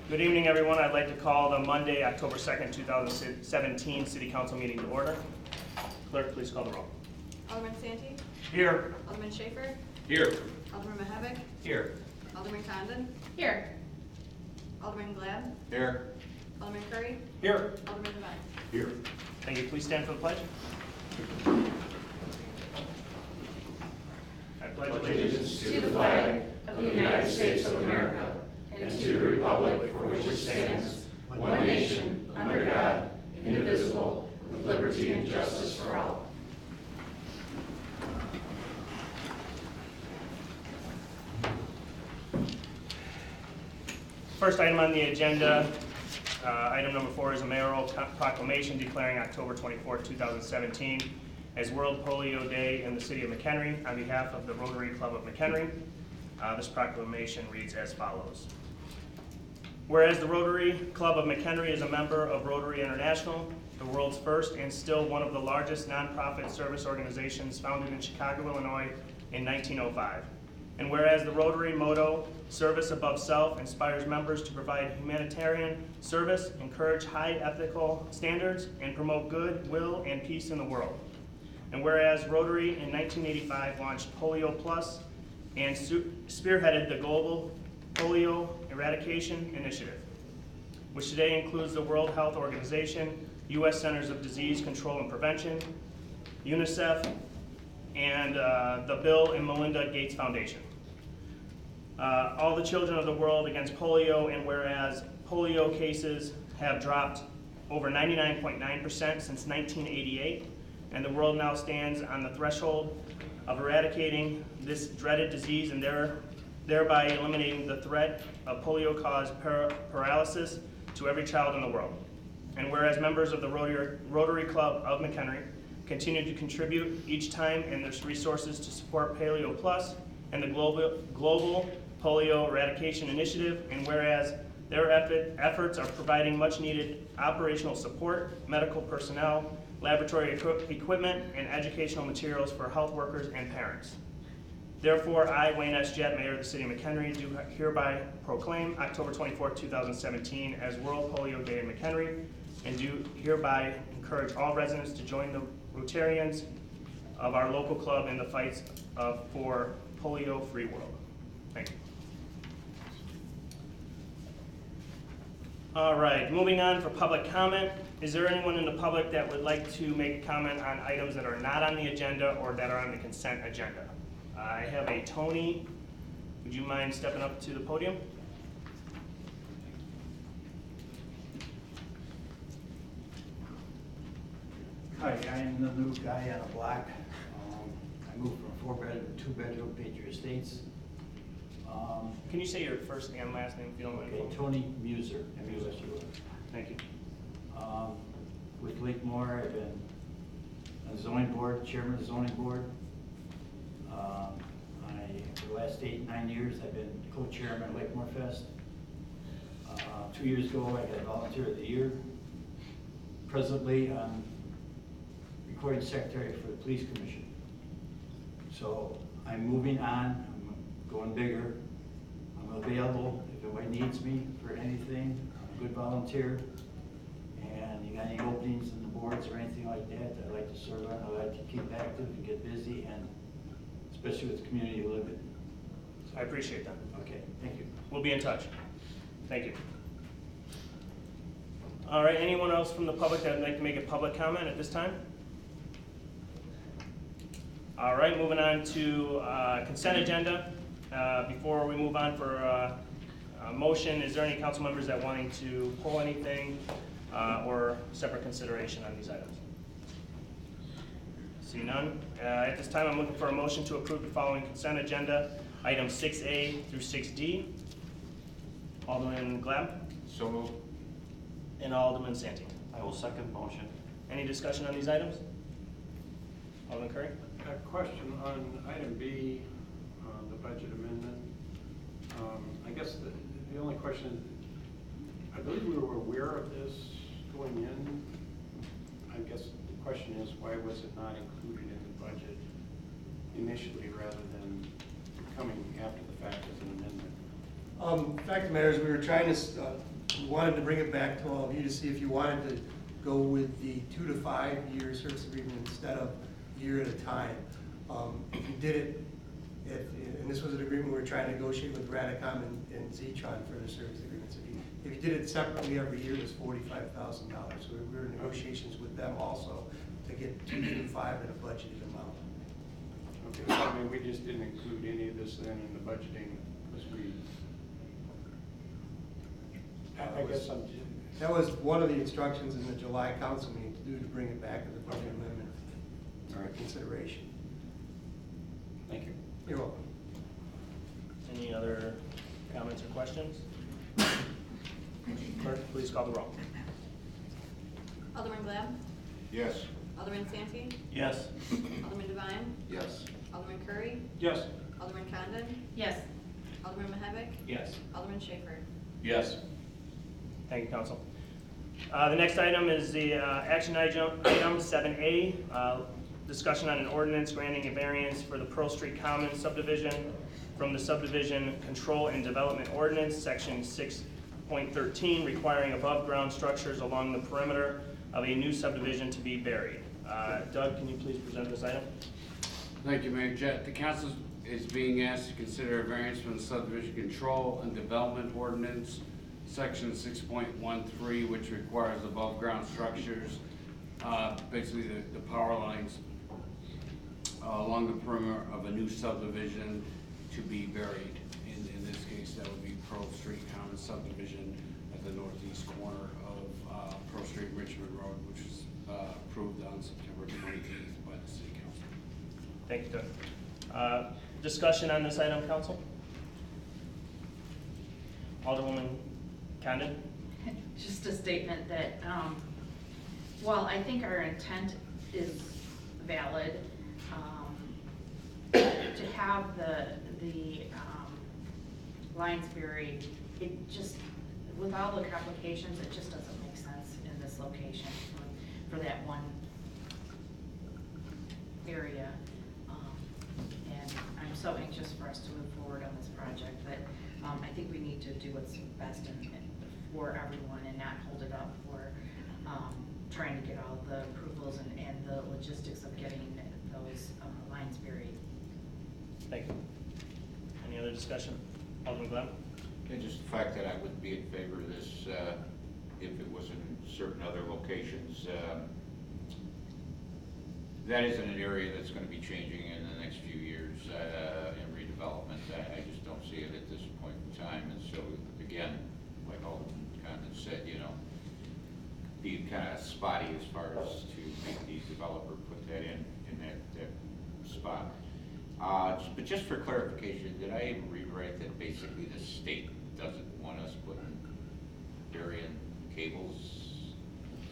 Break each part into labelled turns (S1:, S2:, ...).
S1: Good evening, everyone. I'd like to call the Monday, October 2nd, 2017 City Council meeting to order. Clerk, please call the roll.
S2: Alderman Santee?
S1: Here.
S2: Alderman Schaefer?
S1: Here.
S2: Alderman McHenry?
S1: Here.
S2: Alderman Condon?
S3: Here.
S2: Alderman Glad?
S1: Here.
S2: Alderman Curry?
S1: Here.
S2: Alderman Devine?
S1: Here. Thank you. Please stand for the pledge. I pledge allegiance
S3: To the flag of the United States of America and to the republic for which it stands, one nation, under God, indivisible, with liberty and justice for all.
S1: First item on the agenda, item number 4 is a mayoral proclamation declaring October 24, 2017 as World Polio Day in the city of McHenry on behalf of the Rotary Club of McHenry. This proclamation reads as follows. Whereas the Rotary Club of McHenry is a member of Rotary International, the world's first and still one of the largest nonprofit service organizations founded in Chicago, Illinois in 1905. And whereas the Rotary motto, service above self, inspires members to provide humanitarian service, encourage high ethical standards, and promote goodwill and peace in the world. And whereas Rotary in 1985 launched Polio Plus and spearheaded the Global Polio Eradication Initiative, which today includes the World Health Organization, U.S. Centers of Disease Control and Prevention, UNICEF, and the Bill and Melinda Gates Foundation. All the children of the world against polio, and whereas polio cases have dropped over 99.9% since 1988, and the world now stands on the threshold of eradicating this dreaded disease and thereby eliminating the threat of polio-caused paralysis to every child in the world. And whereas members of the Rotary Club of McHenry continue to contribute each time and their resources to support Polio Plus and the Global Polio Eradication Initiative, and whereas their efforts are providing much needed operational support, medical personnel, laboratory equipment, and educational materials for health workers and parents. Therefore, I, Wayne S. Jett, Mayor of the City of McHenry, do hereby proclaim October 24, 2017 as World Polio Day in McHenry, and do hereby encourage all residents to join the Rotarians of our local club in the fights for polio-free world. Thank you. All right, moving on for public comment. Is there anyone in the public that would like to make a comment on items that are not on the agenda or that are on the consent agenda? I have a Tony. Would you mind stepping up to the podium?
S4: Hi, I'm the new guy on the block. I moved from 4-bedroom to 2-bedroom, Patriot Estates.
S1: Can you say your first and last name if you don't mind?
S4: Okay, Tony Muser, M-U-S-U-R.
S1: Thank you.
S4: With Lake Moore, I've been on the zoning board, chairman of the zoning board. For the last 8-9 years, I've been co-chairman of Lakemore Fest. 2 years ago, I got Volunteer of the Year. Presently, I'm recording secretary for the Police Commission. So I'm moving on, I'm going bigger. I'm available if anybody needs me for anything. I'm a good volunteer. And you got any openings in the boards or anything like that I'd like to serve on, I'd like to keep active and get busy, and especially with the community you live in.
S1: I appreciate that.
S4: Okay, thank you.
S1: We'll be in touch. Thank you. All right, anyone else from the public that would like to make a public comment at this time? All right, moving on to consent agenda. Before we move on for a motion, is there any council members that wanting to pull anything or separate consideration on these items? See none. At this time, I'm looking for a motion to approve the following consent agenda, items 6A through 6D. Alderman Glab
S3: So moved.
S1: and Alderman Santee.
S3: I will second motion.
S1: Any discussion on these items? Alderman Curry?
S5: A question on item B, the budget amendment. I guess the only question, I believe we were aware of this going in. I guess the question is, why was it not included in the budget initially rather than coming after the fact as an amendment?
S6: Fact of the matter is, we were trying to, we wanted to bring it back to all of you to see if you wanted to go with the 2 to 5 year service agreement instead of a year at a time. If you did it, and this was an agreement we were trying to negotiate with Radicom and Zetron for the service agreements. If you did it separately every year, it was $45,000. So we were in negotiations with them also to get 2 to 5 in a budgeted amount.
S5: Okay, so I mean, we just didn't include any of this then in the budgeting as we. I guess I'm.
S6: That was one of the instructions in the July council meeting to do, to bring it back as a budget amendment for consideration.
S5: Thank you.
S6: You're welcome.
S1: Any other comments or questions? Clerk, please call the roll.
S2: Alderman Glab,
S3: Yes.
S2: Alderman Santee,
S1: Yes.
S2: Alderman Devine,
S3: Yes.
S2: Alderman Curry,
S5: Yes.
S2: Alderman Condon,
S7: Yes.
S2: Alderman Mahavik,
S1: Yes.
S2: Alderman Schaper.
S3: Yes.
S1: Thank you, Council. The next item is the action item 7A, discussion on an ordinance granting a variance for the Pearl Street Commons subdivision from the Subdivision Control and Development Ordinance, Section 6.13, requiring above-ground structures along the perimeter of a new subdivision to be buried. Doug, can you please present this item?
S8: Thank you, Mayor Jett. The council is being asked to consider a variance from the Subdivision Control and Development Ordinance, Section 6.13, which requires above-ground structures, basically the power lines along the perimeter of a new subdivision to be buried. In this case, that would be Pearl Street Commons subdivision at the northeast corner of Pearl Street Richmond Road, which was approved on September 28th by the City Council.
S1: Thank you, Doug. Discussion on this item, Council? Alderwoman Condon?
S7: Just a statement that, while I think our intent is valid, to have the lines buried, it just, with all the complications, it just doesn't make sense in this location for that one area. And I'm so anxious for us to move forward on this project that I think we need to do what's best for everyone and not hold it up for trying to get all the approvals and the logistics of getting those lines buried.
S1: Thank you. Any other discussion? Alderman Glenn?
S3: Okay, just the fact that I would be in favor of this if it was in certain other locations. That isn't an area that's going to be changing in the next few years in redevelopment. I just don't see it at this point in time. And so, again, like Alderman Condon said, you know, be kind of spotty as far as to make the developer put that in that spot. But just for clarification, did I read right that basically the state doesn't want us burying cables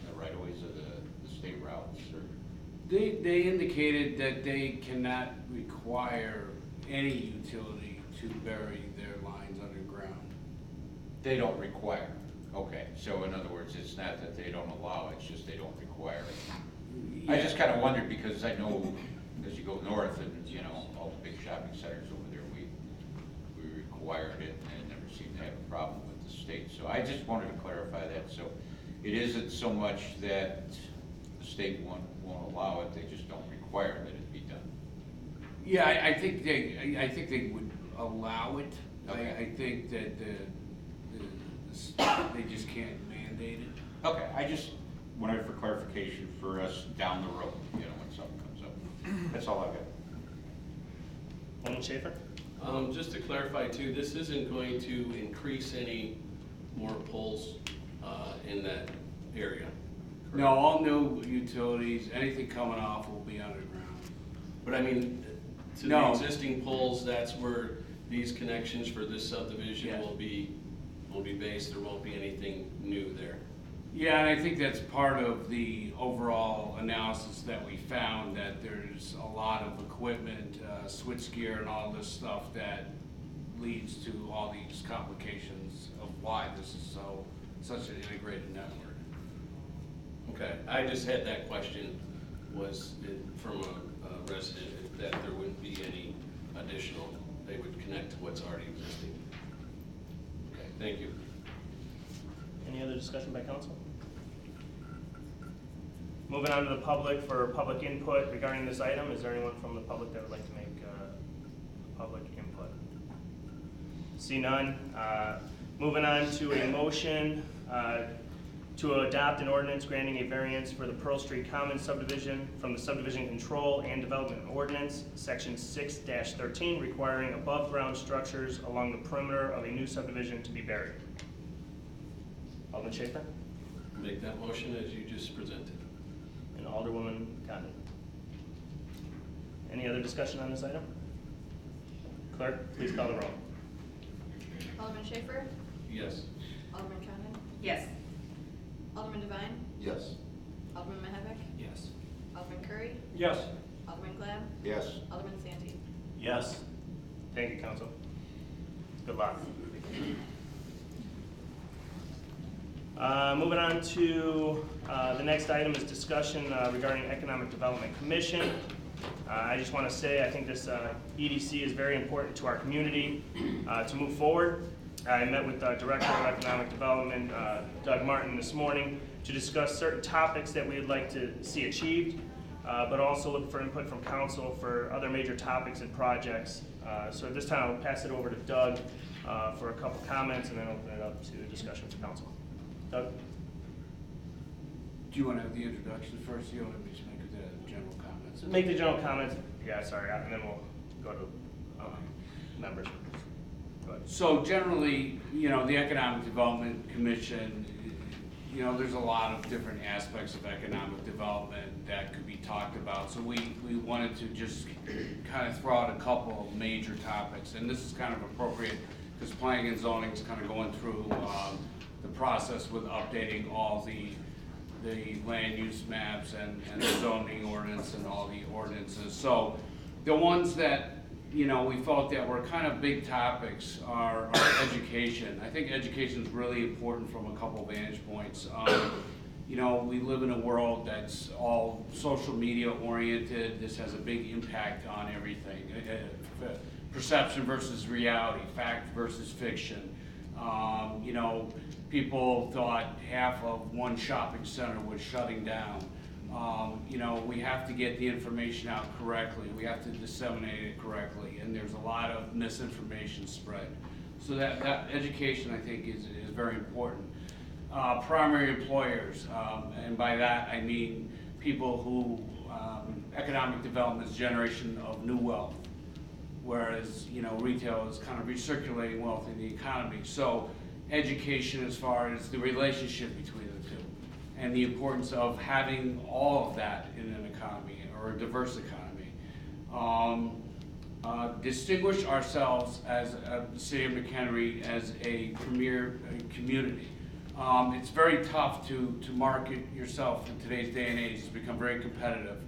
S3: in the right-of-ways of the state routes? Or
S8: They indicated that they cannot require any utility to bury their lines underground.
S3: They don't require, okay, so in other words, it's not that they don't allow, it's just they don't require it. I just kinda wondered, because I know as you go north and, you know, all the big shopping centers over there, we required it and never seemed to have a problem with the state, so I just wanted to clarify that, so it isn't so much that the state won't allow it, they just don't require that it be done.
S8: Yeah, I think they would allow it.
S3: Okay.
S8: I think that they just can't mandate it.
S3: Okay, I just wanted for clarification for us down the road, you know, when something comes up. That's all I've got.
S1: Alderman Schaefer?
S9: Just to clarify too, this isn't going to increase any more poles in that area.
S8: No, all new utilities, anything coming off will be underground.
S9: But I mean, to the
S8: No.
S9: existing poles, that's where these connections for this subdivision
S8: Yes.
S9: will be based. There won't be anything new there.
S8: Yeah, and I think that's part of the overall analysis that we found, that there's a lot of equipment, switchgear and all this stuff that leads to all these complications of why this is such an integrated network.
S9: Okay, I just had that question, from a resident, that there wouldn't be any additional, they would connect to what's already existing. Okay, thank you.
S1: Any other discussion by council? Moving on to the public for public input regarding this item. Is there anyone from the public that would like to make public input? See none. Moving on to a motion to adopt an ordinance granting a variance for the Pearl Street Commons subdivision from the Subdivision Control and Development Ordinance, Section 6-13, requiring above-ground structures along the perimeter of a new subdivision to be buried. Alderman Schaefer
S9: Make that motion as you just presented.
S1: and Alderwoman Condon. Any other discussion on this item? Clerk, please call the roll.
S2: Alderman Schaefer?
S9: Yes.
S2: Alderman Condon?
S7: Yes.
S2: Alderman Devine?
S3: Yes.
S2: Alderman Mahavik?
S8: Yes.
S2: Alderman Curry?
S5: Yes.
S2: Alderman Glab?
S3: Yes.
S2: Alderman Santee?
S1: Yes. Thank you, council. Good luck. Moving on to the next item is discussion regarding Economic Development Commission. I just want to say I think this EDC is very important to our community to move forward. I met with Director of Economic Development, Doug Martin, this morning to discuss certain topics that we would like to see achieved, but also look for input from council for other major topics and projects. So at this time, I'll pass it over to Doug for a couple comments and then open it up to discussion with council. Doug?
S8: Do you want to have the introduction first? You want to just make the general comments?
S1: Make the general comments, yeah, sorry, and then we'll go to members. Go ahead.
S8: So generally, you know, the Economic Development Commission, you know, there's a lot of different aspects of economic development that could be talked about. So we wanted to just kind of throw out a couple of major topics, and this is kind of appropriate because planning and zoning is kind of going through the process with updating all the land use maps and the zoning ordinance and all the ordinances. So the ones that, you know, we felt that were kind of big topics are education. I think education is really important from a couple of vantage points. You know, we live in a world that's all social media oriented. This has a big impact on everything. Perception versus reality, fact versus fiction. You know, people thought half of one shopping center was shutting down. You know, we have to get the information out correctly. We have to disseminate it correctly, and there's a lot of misinformation spread. So that education, I think, is very important. Primary employers, and by that I mean people who, economic development is generation of new wealth, whereas, you know, retail is kind of recirculating wealth in the economy. So education as far as the relationship between the two and the importance of having all of that in an economy or a diverse economy. Distinguish ourselves as the city of McHenry as a premier community. It's very tough to market yourself in today's day and age. It's become very competitive.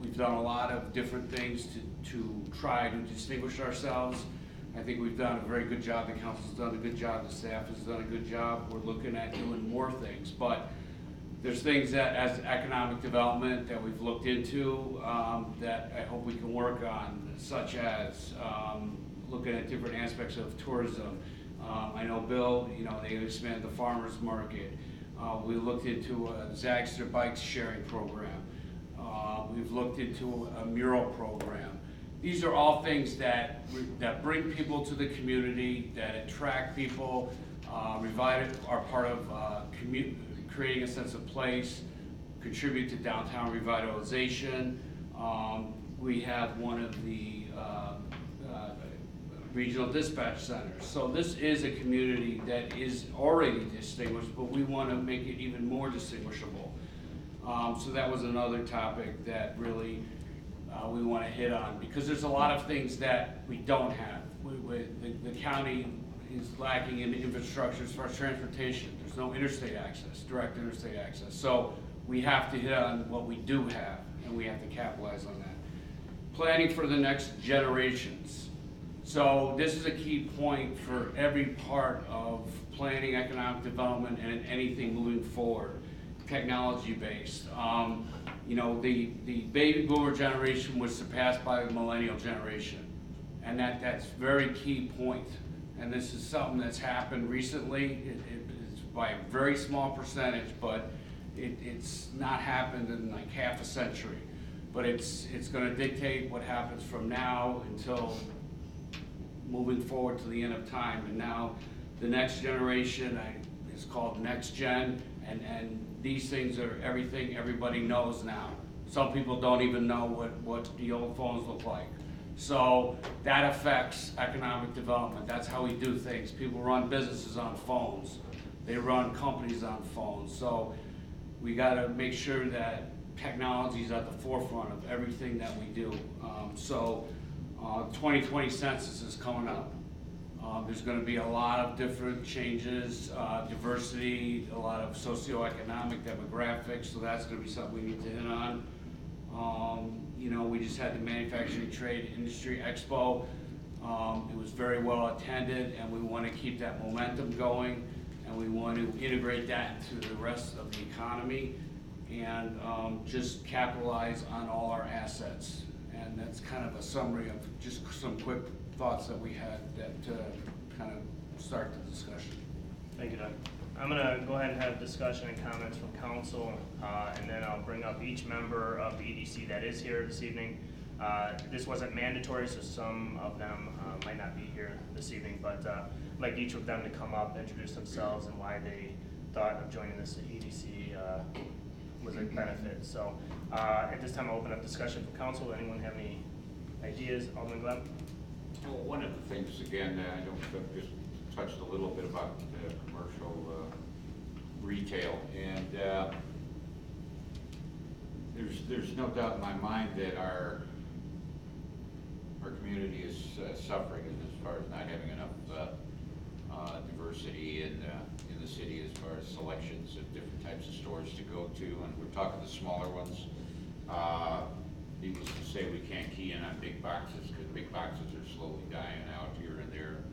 S8: We've done a lot of different things to try to distinguish ourselves. I think we've done a very good job, the council's done a good job, the staff has done a good job. We're looking at doing more things, but there's things that, as economic development, that we've looked into, that I hope we can work on, such as looking at different aspects of tourism. I know Bill, they expanded the farmer's market. We looked into a Zagster bike sharing program. We've looked into a mural program. These are all things that bring people to the community, that attract people, are part of creating a sense of place, contribute to downtown revitalization. We have one of the regional dispatch centers. So this is a community that is already distinguished, but we want to make it even more distinguishable. So that was another topic that really we want to hit on, because there's a lot of things that we don't have. The county is lacking in infrastructure as far as transportation. There's no interstate access, direct interstate access. So we have to hit on what we do have, and we have to capitalize on that. Planning for the next generations. So this is a key point for every part of planning, economic development, and anything moving forward, technology-based. The baby boomer generation was surpassed by the millennial generation, and that's very key point. And this is something that's happened recently. It's by a very small percentage, but it's not happened in like half a century. But it's going to dictate what happens from now until moving forward to the end of time. And now the next generation is called next gen, and these things are everything everybody knows now. Some people don't even know what the old phones look like. So that affects economic development. That's how we do things. People run businesses on phones. They run companies on phones. So we got to make sure that technology is at the forefront of everything that we do. 2020 census is coming up. There's going to be a lot of different changes, diversity, a lot of socioeconomic demographics, so that's going to be something we need to hit on. We just had the Manufacturing Trade Industry Expo. It was very well attended, and we want to keep that momentum going, and we want to integrate that into the rest of the economy, and just capitalize on all our assets. And that's kind of a summary of just some quick thoughts that we had that kind of start the discussion.
S1: Thank you, Doug. I'm going to go ahead and have discussion and comments from council, and then I'll bring up each member of the EDC that is here this evening. This wasn't mandatory, so some of them might not be here this evening, but I'd like each of them to come up, introduce themselves, and why they thought of joining this EDC was a benefit. So at this time, I'll open up discussion for council. Anyone have any ideas? Alderman Gleb?
S3: Well, one of the things, again, I don't just touched a little bit about commercial retail, and there's no doubt in my mind that our community is suffering as far as not having enough diversity in the city as far as selections of different types of stores to go to, and we're talking the smaller ones. Needless to say, we can't key in on big boxes because big boxes are slowly dying out here and there.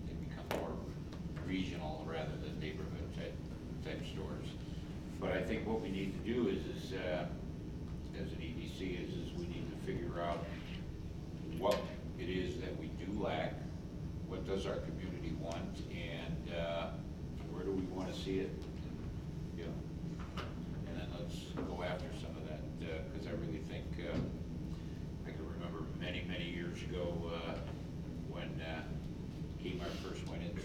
S3: They become more regional rather than neighborhood type stores. But I think what we need to do is as an EDC, is we need to figure out what it is that we do lack, what does our community want, and where do we want to see it, and then let's go after some of that, because I really think I can remember many years ago when Kmart first went into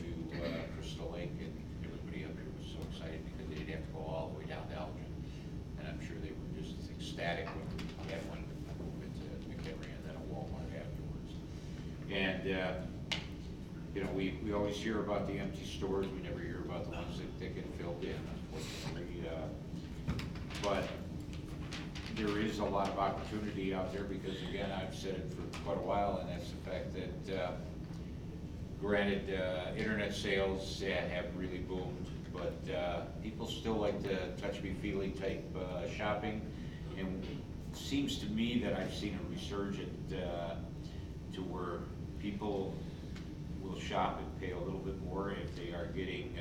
S3: Crystal Lake, and everybody up here was so excited because they didn't have to go all the way down to Elgin, and I'm sure they were just ecstatic when we had one move into McHenry and then a Walmart afterwards. And we always hear about the empty stores. We never hear about the ones that get filled in, unfortunately. But there is a lot of opportunity out there because, again, I've said it for quite a while, and that's the fact that, granted, internet sales have really boomed, but people still like the touch-me-feely type shopping. And it seems to me that I've seen a resurgent to where people will shop and pay a little bit more if they are getting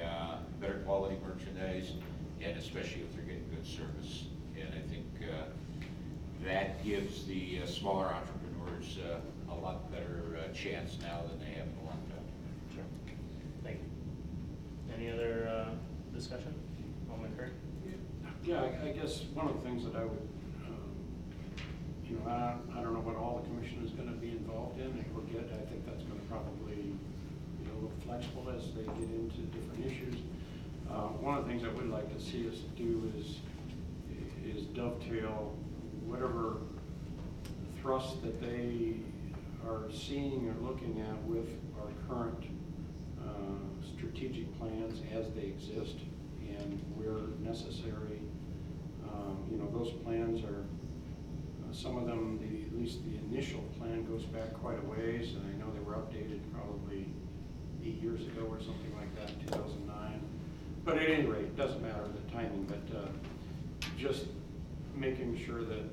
S3: better quality merchandise, and especially if they're getting good service. And I think that gives the smaller entrepreneurs a lot better chance now than they have in a long time.
S1: Sure. Thank you. Any other discussion? Alderman Curry?
S5: Yeah, I guess one of the things that I would, I don't know what all the commission is gonna be involved in or get. I think that's gonna probably, look flexible as they get into different issues. One of the things I would like to see us do is dovetail whatever thrust that they are seeing or looking at with our current strategic plans as they exist, and where necessary. Those plans are, some of them, at least the initial plan goes back quite a ways, and I know they were updated probably 8 years ago or something like that, 2009. But at any rate, it doesn't matter the timing, but just making sure that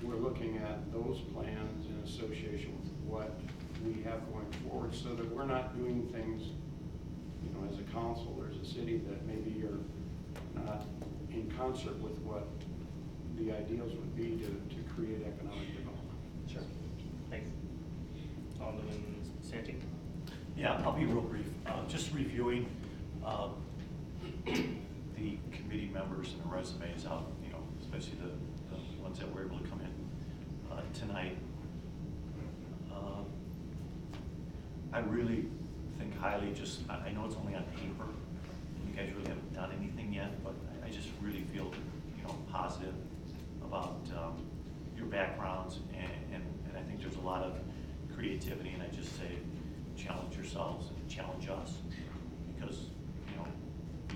S5: we're looking at those plans in association with what we have going forward, so that we're not doing things, as a council or as a city that maybe are not in concert with what the ideals would be to create economic development.
S1: Sure. Thanks. Alderman Santee?
S10: Yeah, I'll be real brief. Just reviewing the committee members and the resumes out, especially the ones that were able to come in tonight. I really think highly, I know it's only on paper, and you guys really haven't done anything yet, but I just really feel, positive about your backgrounds, and I think there's a lot of creativity, and I just say challenge yourselves and challenge us, because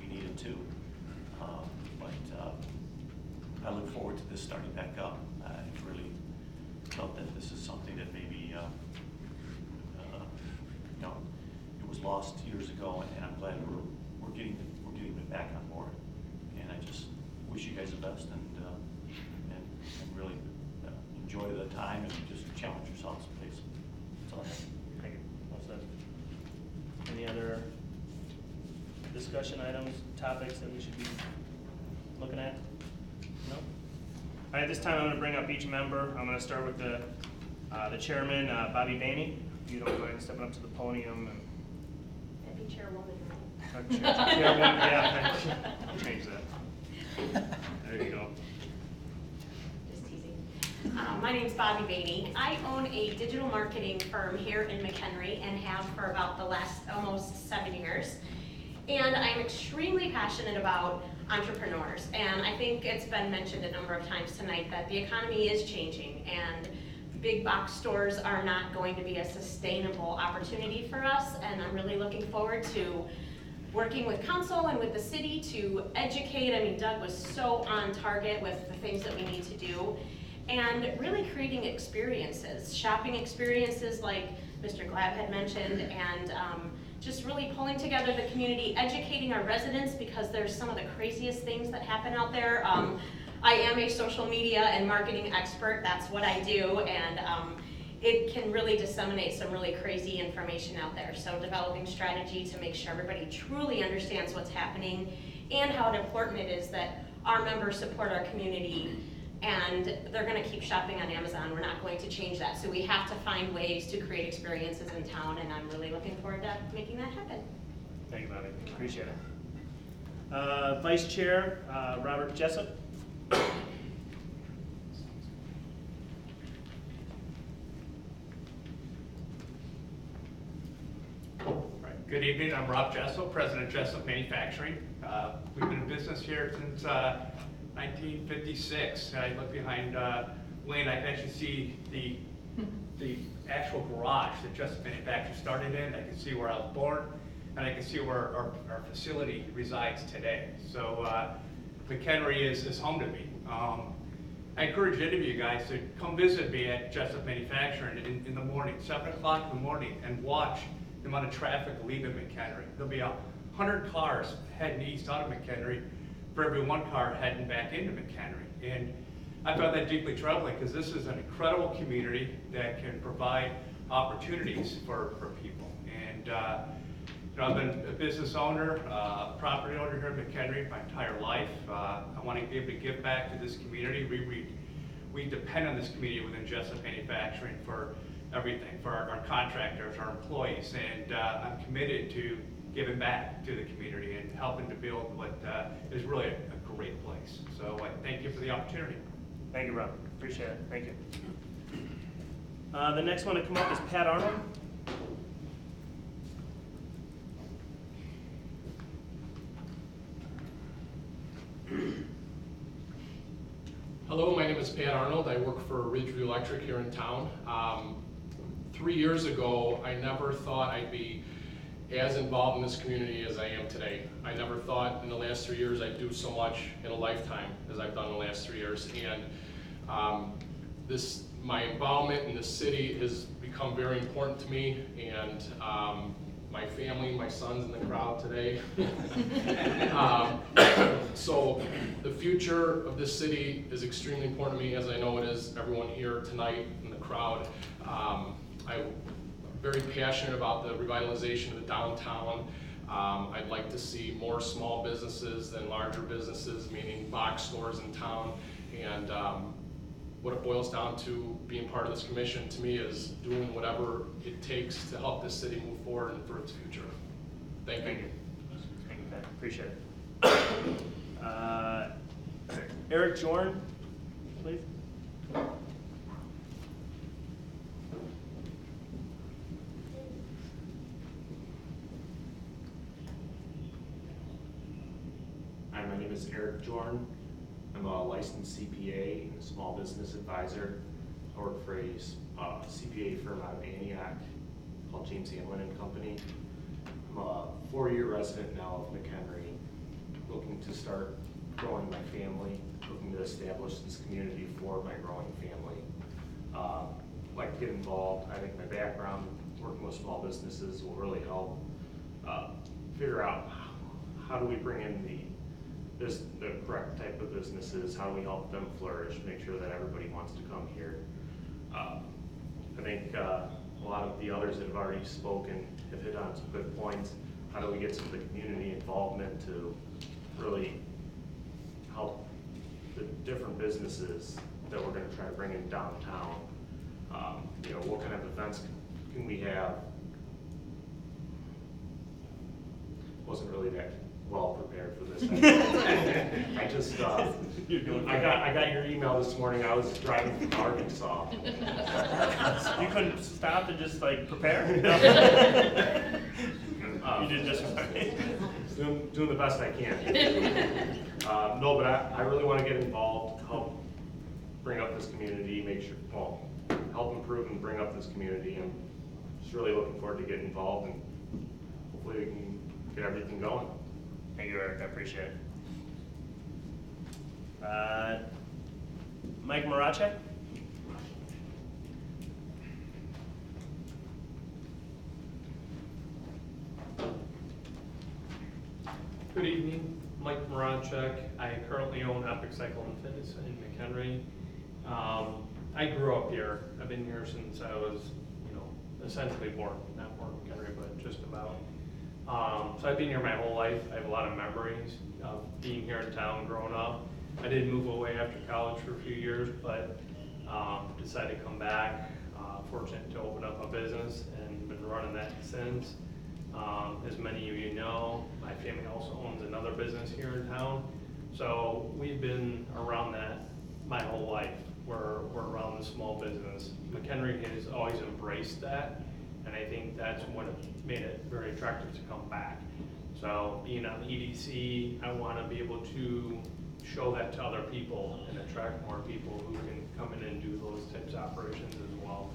S10: we need it too. But I look forward to this starting back up. I really felt that this is something that maybe it was lost years ago, and I'm glad we're getting it back on board. And I just wish you guys the best, and really enjoy the time, and just challenge yourselves, please. That's all I have.
S1: Thank you. Well said. Any other discussion items, topics that we should be looking at? No? All right, at this time I'm going to bring up each member. I'm going to start with the chairman, Bobby Bainey. If you don't mind stepping up to the podium.
S2: That'd be chairwoman, right?
S1: Chairwoman, yeah, change that. There you go.
S11: Just teasing. My name's Bobby Bainey. I own a digital marketing firm here in McHenry and have for about the last almost 7 years. And I'm extremely passionate about entrepreneurs. And I think it's been mentioned a number of times tonight that the economy is changing, and big box stores are not going to be a sustainable opportunity for us. And I'm really looking forward to working with council and with the city to educate. I mean, Doug was so on target with the things that we need to do, and really creating experiences, shopping experiences like Mr. Glab had mentioned, and just really pulling together the community, educating our residents, because there's some of the craziest things that happen out there. I am a social media and marketing expert, that's what I do, and it can really disseminate some really crazy information out there. So developing strategy to make sure everybody truly understands what's happening and how important it is that our members support our community, and they're going to keep shopping on Amazon. We're not going to change that. So we have to find ways to create experiences in town, and I'm really looking forward to making that happen.
S1: Thank you, Bobby. Appreciate it. Vice Chair, Robert Jessup.
S12: Good evening, I'm Rob Jessup, President of Jessup Manufacturing. We've been in business here since 1956. I look behind Wayne, I can actually see the actual garage that Jessup Manufacturing started in. I can see where I was born, and I can see where our facility resides today. So McHenry is home to me. I encourage any of you guys to come visit me at Jessup Manufacturing in the morning, 7 o'clock in the morning, and watch the amount of traffic leaving McHenry. There'll be 100 cars heading east out of McHenry for every 1 car heading back into McHenry. And I found that deeply troubling because this is an incredible community that can provide opportunities for people. And you know, I've been a business owner, property owner here in McHenry my entire life. I want to be able to give back to this community. We depend on this community within Jessup Manufacturing for everything, for our contractors, our employees, and I'm committed to giving back to the community and helping to build what is really a great place. So I thank you for the opportunity.
S1: Thank you, Rob. Appreciate it. Thank you. The next one to come up is Pat Arnold.
S13: Hello, my name is Pat Arnold. I work for Ridgeview Electric here in town. 3 years ago, I never thought I'd be as involved in this community as I am today. I never thought in the last 3 years I'd do so much in a lifetime as I've done in the last 3 years. And my involvement in the city has become very important to me, and my family, my son's in the crowd today. So the future of this city is extremely important to me, as I know it is everyone here tonight in the crowd. I'm very passionate about the revitalization of the downtown. I'd like to see more small businesses than larger businesses, meaning box stores in town. And what it boils down to being part of this commission to me is doing whatever it takes to help this city move forward and for its future. Thank you.
S1: Thank you, Pat. Appreciate it. Eric Jorn, please.
S14: Hi, my name is Eric Jorn. I'm a licensed CPA and a small business advisor. I work for a CPA firm out of Antioch called James Hamlin and Company. I'm a 4-year resident now of McHenry, looking to start growing my family, looking to establish this community for my growing family. Like to get involved. I think my background working with small businesses will really help figure out how do we bring in the correct type of businesses, how do we help them flourish, make sure that everybody wants to come here. I think a lot of the others that have already spoken have hit on some good points. How do we get some of the community involvement to really help the different businesses that we're going to try to bring in downtown? You know, what kind of events can we have? Wasn't really that well prepared for this. I just, I got your email this morning. I was driving from Arkansas.
S1: You couldn't stop and just like prepare? You did just fine.
S14: Doing the best I can. No, but I really want to get involved, help bring up this community, make sure, well, help improve and bring up this community. I'm just really looking forward to getting involved, and hopefully we can get everything going.
S1: Thank you, Eric. I appreciate it. Mike Marachek?
S15: Good evening, Mike Moranchek. I currently own Epic Cycle and Fitness in McHenry. I grew up here. I've been here since I was, essentially born, not born in McHenry, but just about. So I've been here my whole life. I have a lot of memories of being here in town growing up. I did move away after college for a few years, but decided to come back. Fortunate to open up a business and been running that since. As many of you know, my family also owns another business here in town. So we've been around that my whole life. We're around the small business. McHenry has always embraced that, and I think that's what made it very attractive to come back. So being on the EDC, I want to be able to show that to other people and attract more people who can come in and do those types of operations as well.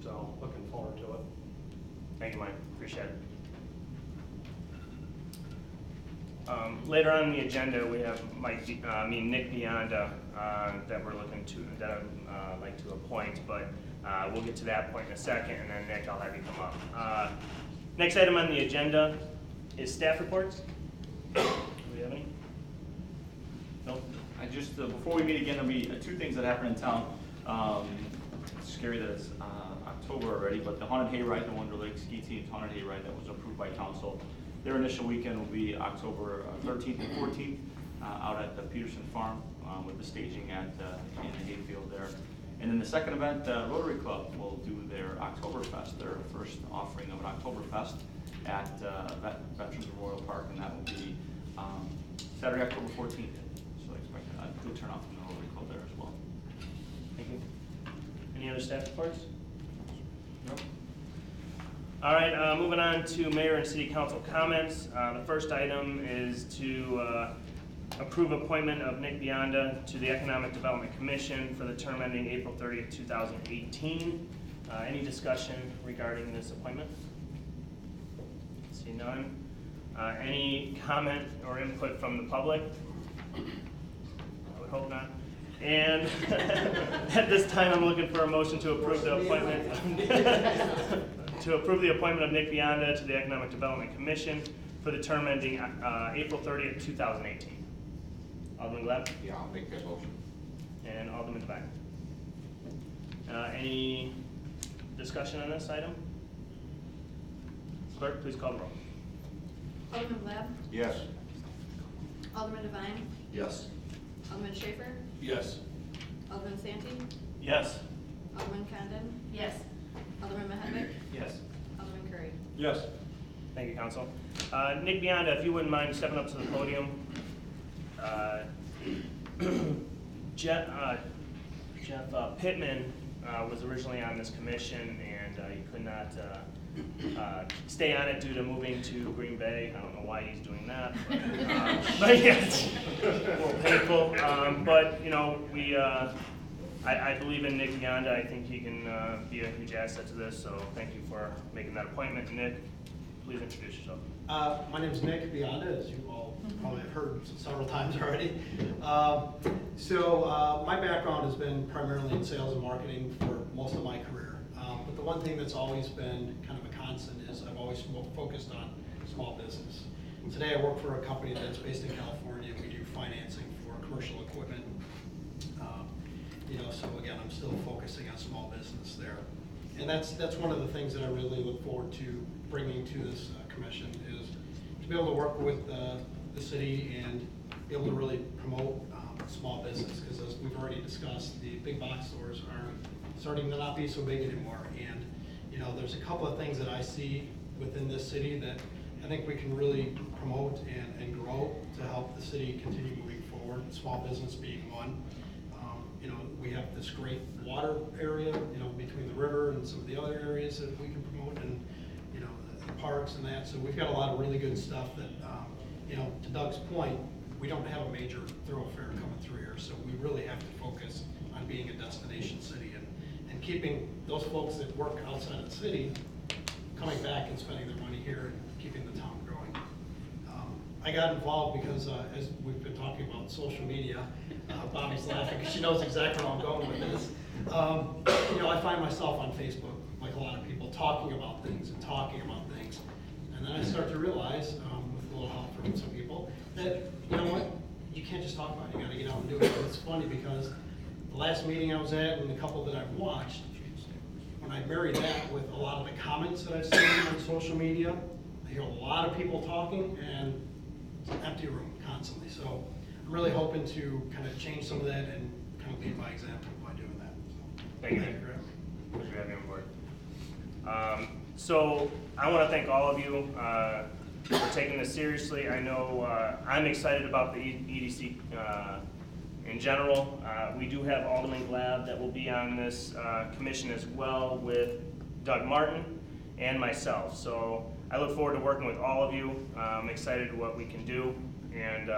S15: So looking forward to it.
S1: Thank you, Mike. Appreciate it. Later on in the agenda, we have Nick Bionda that we're looking to, that I'd like to appoint, but we'll get to that point in a second, and then Nick, I'll have you come up. Next item on the agenda is staff reports. Do we have any? Nope.
S16: I just, before we meet again, there'll be two things that happen in town. It's scary that it's October already, but the Haunted Hayride, the Wonder Lake Ski Team's Haunted Hayride that was approved by council, their initial weekend will be October 13th and 14th out at the Peterson Farm with the staging in the hayfield there. And then the second event, Rotary Club will do their Oktoberfest, their first offering of an Oktoberfest at Veterans Memorial Park, and that will be Saturday, October 14th. So I expect a good turnout from the Rotary Club there as well.
S1: Thank you. Any other staff reports? No? All right, moving on to mayor and city council comments. The first item is to approve appointment of Nick Bionda to the Economic Development Commission for the term ending April 30th, 2018. Any discussion regarding this appointment? See none. Any comment or input from the public? I would hope not. And at this time, I'm looking for a motion to approve the appointment to approve the appointment of Nick Bionda to the Economic Development Commission for the term ending April 30th, 2018. Alderman Glab?
S3: Yeah, I'll make that motion.
S1: And Alderman Devine. Any discussion on this item? Clerk, please call the roll.
S2: Alderman Glab?
S3: Yes.
S2: Alderman Devine?
S9: Yes.
S2: Alderman Schaefer?
S9: Yes.
S2: Alderman Santee?
S10: Yes.
S2: Alderman Condon?
S7: Yes.
S2: Alderman McHenry?
S10: Yes.
S2: Alderman Curry?
S5: Yes.
S1: Thank you, Council. Nick Bionda, if you wouldn't mind stepping up to the podium. Jeff Pittman was originally on this commission, and he could not stay on it due to moving to Green Bay. I don't know why he's doing that, but yeah, it's a little painful. But you know, I believe in Nick Bionda. I think he can be a huge asset to this. So thank you for making that appointment, Nick. Please introduce yourself.
S17: My name is Nick Bionda, as you all probably have heard several times already. My background has been primarily in sales and marketing for most of my career. But the one thing that's always been kind of a constant is I've always focused on small business. Today I work for a company that's based in California. We do financing for commercial equipment. So again, I'm still focusing on small business there. And that's one of the things that I really look forward to bringing to this commission is to be able to work with the city and be able to really promote small business, because as we've already discussed, the big box stores are starting to not be so big anymore. And there's a couple of things that I see within this city that I think we can really promote and grow to help the city continue moving forward, small business being one. We have this great water area, between the river and some of the other areas that we can promote, and the parks and that. So we've got a lot of really good stuff that, to Doug's point, we don't have a major thoroughfare coming through here. So we really have to focus on being a destination city and keeping those folks that work outside of the city coming back and spending their money here and keeping the town growing. I got involved because as we've been talking about social media, Bobby's laughing because she knows exactly where I'm going with this. I find myself on Facebook, like a lot of people, talking about things. And then I start to realize, with a little help from some people, that, you know what, you can't just talk about it, you gotta get out and do it. And it's funny because the last meeting I was at and the couple that I've watched, when I marry that with a lot of the comments that I've seen on social media, I hear a lot of people talking and it's an empty room constantly. So I'm really hoping to kind of change some of that and kind of lead by example by doing that. So,
S1: Thank you. Pleasure to have you on board. So I want to thank all of you for taking this seriously. I know I'm excited about the EDC in general. We do have Alderman Glab that will be on this commission as well with Doug Martin and myself. So I look forward to working with all of you. I'm excited to what we can do. And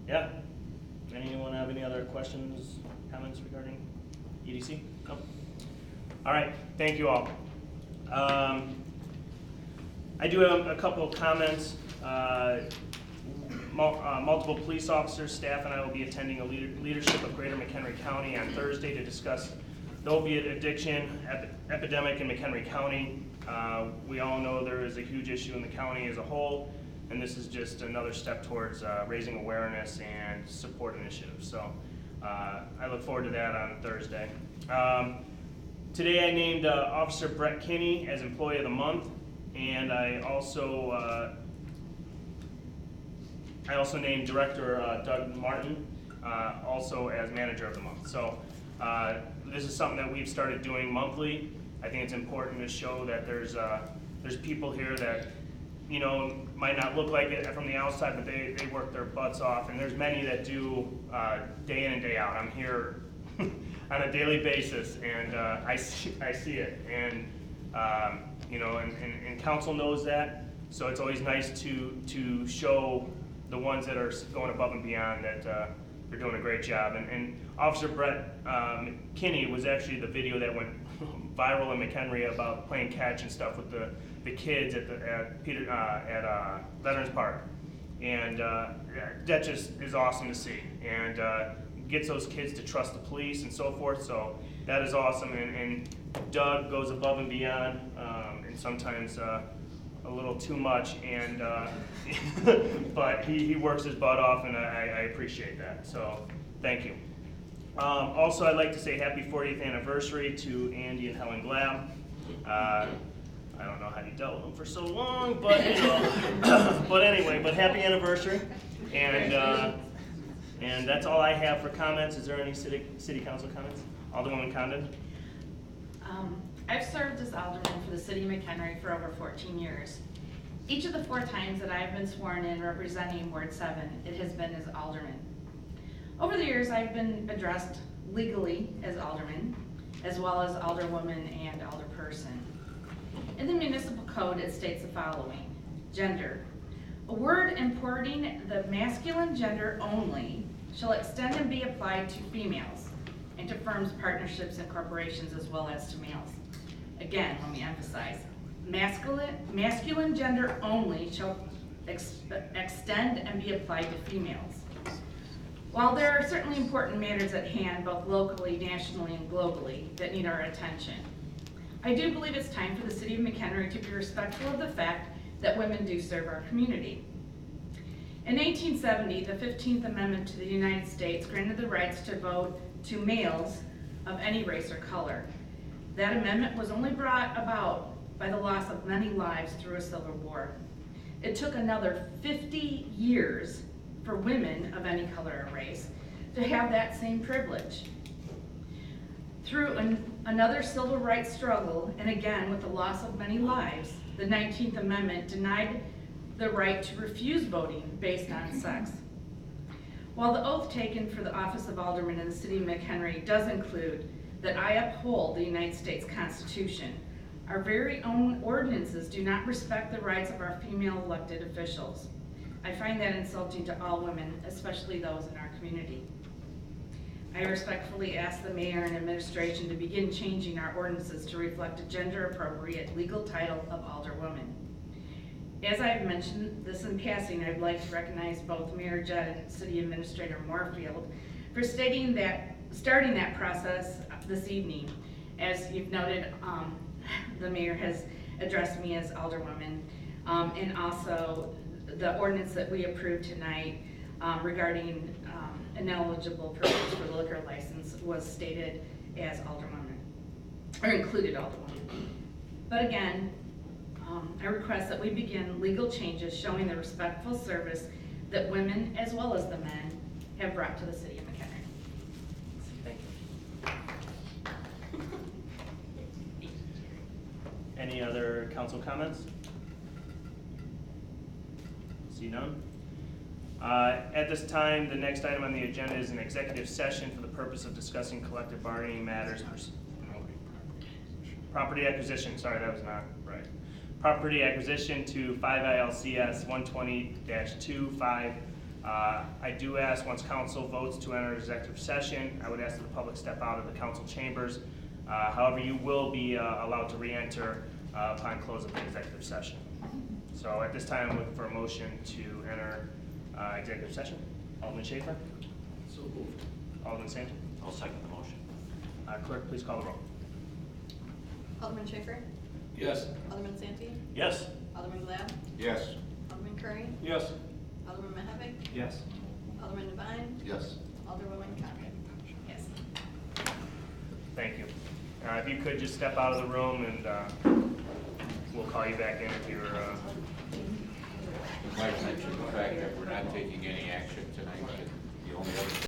S1: yeah, anyone have any other questions, comments regarding EDC? No? All right, thank you all. I do have a couple of comments. Multiple police officers, staff, and I will be attending a leadership of Greater McHenry County on Thursday to discuss the opiate addiction epidemic in McHenry County. We all know there is a huge issue in the county as a whole. and this is just another step towards raising awareness and support initiatives. So I look forward to that on Thursday. Today I named Officer Brett Kinney as Employee of the Month, and I also named Director Doug Martin also as Manager of the Month. So this is something that we've started doing monthly. I think it's important to show that there's people here that, you know, might not look like it from the outside, but they work their butts off, and there's many that do day in and day out. I'm here on a daily basis, and I see it, and you know, and council knows that, so it's always nice to show the ones that are going above and beyond that they're doing a great job. And Officer Brett Kinney was actually the video that went viral in McHenry about playing catch and stuff with the kids at Veterans Park, and that just is awesome to see, and gets those kids to trust the police and so forth. So that is awesome, and Doug goes above and beyond, and sometimes a little too much, and but he works his butt off, and I appreciate that. So thank you. Also, I'd like to say happy 40th anniversary to Andy and Helen Glab. I don't know how you dealt with them for so long, but you know, but anyway, but happy anniversary, and that's all I have for comments. Is there any city council comments? Alderwoman Condon.
S7: I've served as alderman for the city of McHenry for over 14 years. Each of the 4 times that I've been sworn in representing Ward 7, it has been as alderman. Over the years, I've been addressed legally as alderman, as well as alderwoman and alderperson. In the municipal code, it states the following: gender. A word importing the masculine gender only shall extend and be applied to females, and to firms, partnerships, and corporations, as well as to males. Again, let me emphasize, masculine gender only shall extend and be applied to females. While there are certainly important matters at hand, both locally, nationally, and globally, that need our attention, I do believe it's time for the city of McHenry to be respectful of the fact that women do serve our community. In 1870, the 15th Amendment to the United States granted the rights to vote to males of any race or color. That amendment was only brought about by the loss of many lives through a civil war. It took another 50 years for women of any color or race to have that same privilege. Through another civil rights struggle, and again with the loss of many lives, the 19th Amendment denied the right to refuse voting based on sex. While the oath taken for the office of alderman in the city of McHenry does include that I uphold the United States Constitution, our very own ordinances do not respect the rights of our female elected officials. I find that insulting to all women, especially those in our community. I respectfully ask the mayor and administration to begin changing our ordinances to reflect a gender-appropriate legal title of alderwoman. As I have mentioned this in passing, I'd like to recognize both Mayor Jett and City Administrator Moorfield for starting that process this evening. As you've noted, the mayor has addressed me as alderwoman, and also the ordinance that we approved tonight regarding ineligible persons for the liquor license was stated as alderwoman, or included alderwoman. But again, I request that we begin legal changes showing the respectful service that women, as well as the men, have brought to the city of McHenry.
S1: Thank you. Any other council comments? See none? At this time, the next item on the agenda is an executive session for the purpose of discussing collective bargaining matters. Property acquisition, sorry, that was not right. Property acquisition to 5 ILCS 120-25. I do ask, once council votes to enter executive session, I would ask that the public step out of the council chambers. However, you will be allowed to re-enter upon close of the executive session. So at this time, I'm looking for a motion to enter executive session. Alderman Schaefer?
S9: So moved.
S1: Alderman Santi?
S10: I'll second the motion.
S1: Clerk, please call the roll.
S2: Alderman Schaefer?
S9: Yes.
S2: Alderman Santi?
S10: Yes.
S2: Alderman Glab?
S3: Yes.
S2: Alderman Curry,
S5: Yes.
S2: Alderman Mahavik,
S4: Yes.
S2: Alderman Devine,
S3: Yes.
S2: Alderwoman Condon.
S11: Yes.
S1: Thank you. If you could just step out of the room and we'll call you back in if you're,
S3: I'd like to mention the fact that we're not taking any action tonight. The only other